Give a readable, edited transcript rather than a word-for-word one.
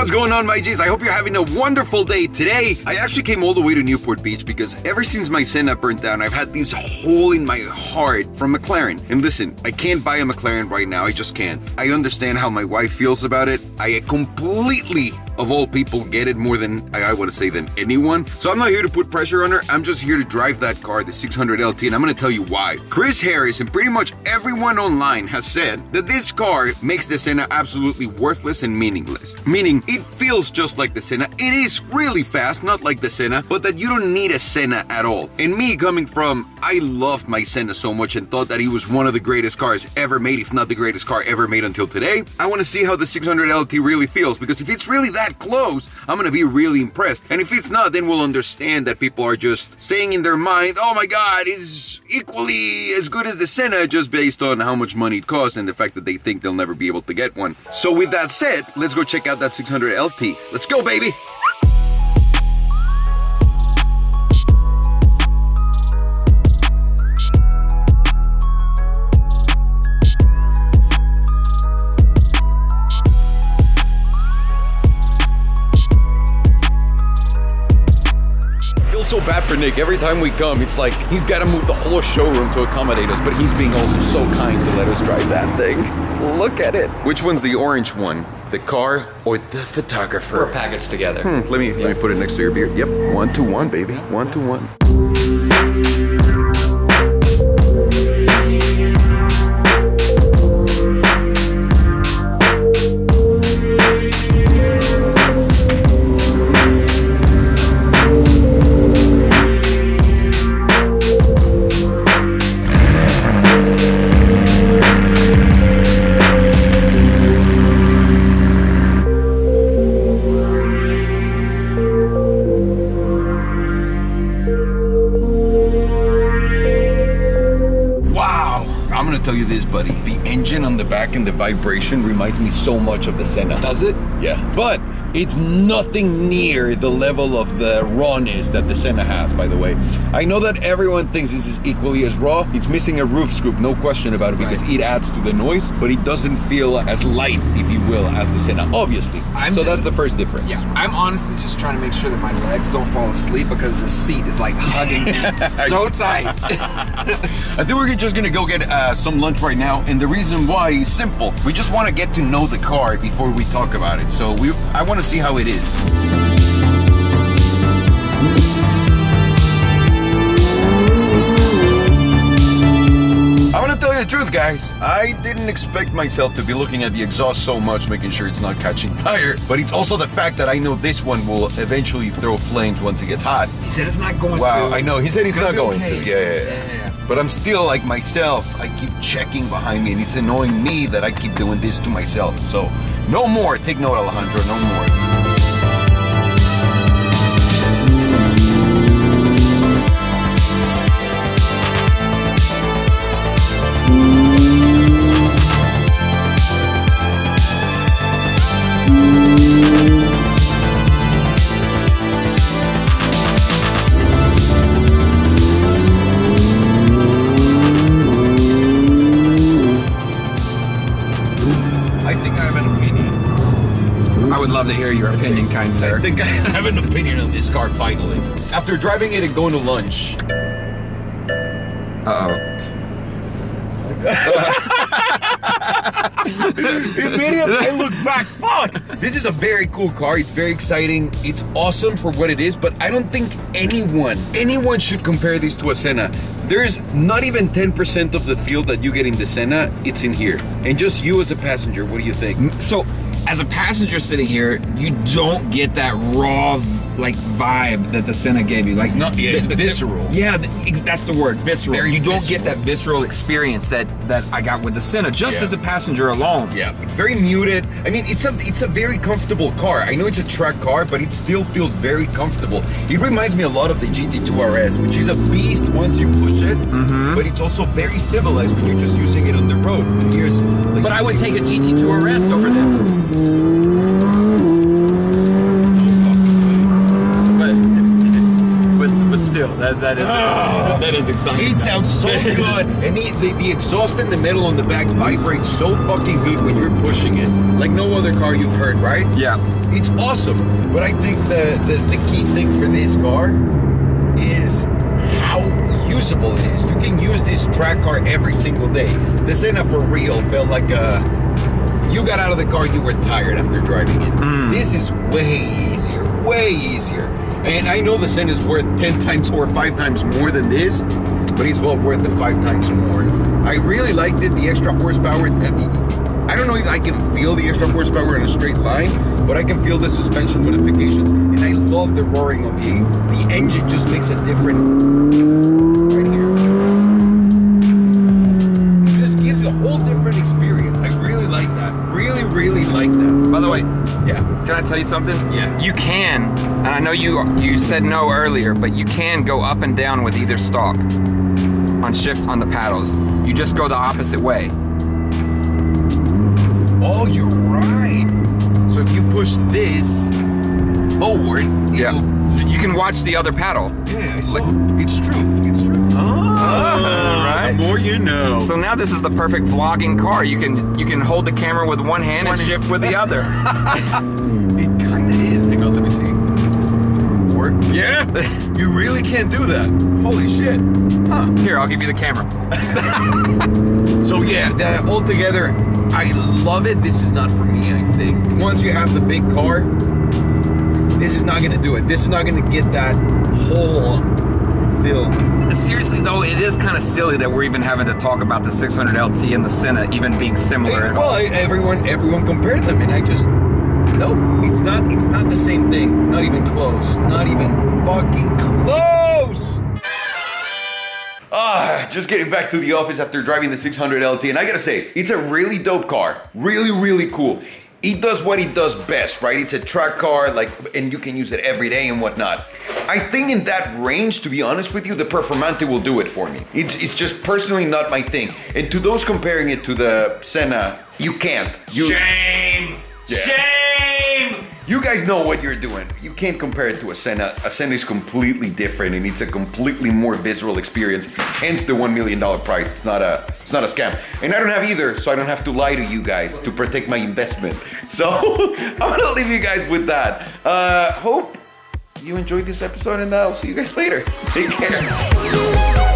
What's going on, my G's? I hope you're having a wonderful day. Today, I actually came all the way to Newport Beach because ever since my Senna burnt down, I've had this hole in my heart from McLaren. And listen, I can't buy a McLaren right now. I just can't. I understand how my wife feels about it. I completely, of all people, get it more than I want to say than anyone. So I'm not here to put pressure on her. I'm just here to drive that car, the 600 LT, and I'm going to tell you why. Chris Harris and pretty much everyone online has said that this car makes the Senna absolutely worthless and meaningless. Meaning, it feels just like the Senna. It is really fast, not like the Senna, but that you don't need a Senna at all. And me coming from, I loved my Senna so much and thought that he was one of the greatest cars ever made, if not the greatest car ever made until today. I want to see how the 600 LT really feels, because if it's really that close, I'm going to be really impressed. And if it's not, then we'll understand that people are just saying in their mind, oh my god, it's equally as good as the Senna, just based on how much money it costs and the fact that they think they'll never be able to get one. So with that said, let's go check out that 600 LT. Let's go, baby! So bad for Nick. Every time we come, it's like he's got to move the whole showroom to accommodate us, but he's being also so kind to let us drive that thing. Look at it. Which one's the orange one? The car or the photographer? We're packaged together. Let me put it next to your beard. Yep, 1-2-1, baby. 1-2-1. Tell you this, buddy, the engine on the back and the vibration reminds me so much of the Senna. Does it? Yeah, but it's nothing near the level of the rawness that the Senna has, by the way. I know that everyone thinks this is equally as raw. It's missing a roof scoop, no question about it, because it adds to the noise, but it doesn't feel as light, if you will, as the Senna, obviously. That's the first difference. Yeah, I'm honestly just trying to make sure that my legs don't fall asleep because the seat is like hugging me so tight. I think we're just gonna go get some lunch right now, and the reason why is simple. We just want to get to know the car before we talk about it. So I want to see how it is. I want to tell you the truth, guys. I didn't expect myself to be looking at the exhaust so much, making sure it's not catching fire. But it's also the fact that I know this one will eventually throw flames once it gets hot. He said it's not going to. Wow, I know. He said he's not going to. Yeah. But I'm still like myself. I keep checking behind me, and it's annoying me that I keep doing this to myself. So no more. Take note, Alejandro. No more. Love to hear your opinion, kind sir. I think I have an opinion on this car finally. After driving it and going to lunch. Immediately I look back, fuck! This is a very cool car, it's very exciting, it's awesome for what it is, but I don't think anyone should compare this to a Senna. There's not even 10% of the feel that you get in the Senna, it's in here. And just you as a passenger, what do you think? So, as a passenger sitting here, you don't get that raw like vibe that the Senna gave you. Like, it's visceral. Yeah, that's the word, visceral. Very you don't visceral. get that visceral experience that I got with the Senna, just as a passenger alone. Yeah, it's very muted. I mean, it's a very comfortable car. I know it's a track car, but it still feels very comfortable. It reminds me a lot of the GT2 RS, which is a beast once you push it, but it's also very civilized when you're just using it on the road. But I would take a GT2 RS over this. But still, that is exciting. It sounds so good. And the exhaust in the middle on the back vibrates so fucking good when you're pushing it. Like no other car you've heard, right? Yeah. It's awesome. But I think the key thing for this car is how usable it is. You can use this track car every single day. The Senna for real felt like you got out of the car, you were tired after driving it. This is way easier. And I know the Senna is worth 10 times or 5 times more than this, but it's well worth the 5 times more. I really liked it, the extra horsepower. I don't know if I can feel the extra horsepower in a straight line, but I can feel the suspension modification. And I love the roaring of the engine, just makes a different, right here. It just gives you a whole different experience. I really like that. Really like that. By the way, Yeah. can I tell you something? Yeah. You can, and I know you said no earlier, but you can go up and down with either stalk on shift on the paddles. You just go the opposite way. Oh, you're right. So if you push this forward, You can watch the other paddle. Yeah, it's true. Right? The more you know. So now this is the perfect vlogging car. You can hold the camera with one hand and shift with the other. It kind of is. Hang on, let me see. Forward. Yeah, you really can't do that. Holy shit. Huh. Here, I'll give you the camera. So yeah, that altogether, I love it. This is not for me, I think. Once you have the big car, this is not gonna do it. This is not gonna get that whole feel. Seriously though, it is kind of silly that we're even having to talk about the 600 LT and the Senna even being similar at all. Well, everyone compared them, and I just it's not the same thing. Not even close. Not even fucking close. Just getting back to the office after driving the 600 LT, and I gotta say, it's a really dope car. Really cool. It does what it does best, right? It's a track car, and you can use it every day and whatnot. I think in that range, to be honest with you, the Performante will do it for me. It's just personally not my thing. And to those comparing it to the Senna, you can't. Shame! Yeah. Shame! You guys know what you're doing. You can't compare it to a Senna. A Senna is completely different, and it's a completely more visceral experience. Hence the $1 million price. It's not a scam. And I don't have either, so I don't have to lie to you guys to protect my investment. So I'm gonna leave you guys with that. Hope you enjoyed this episode, and I'll see you guys later. Take care.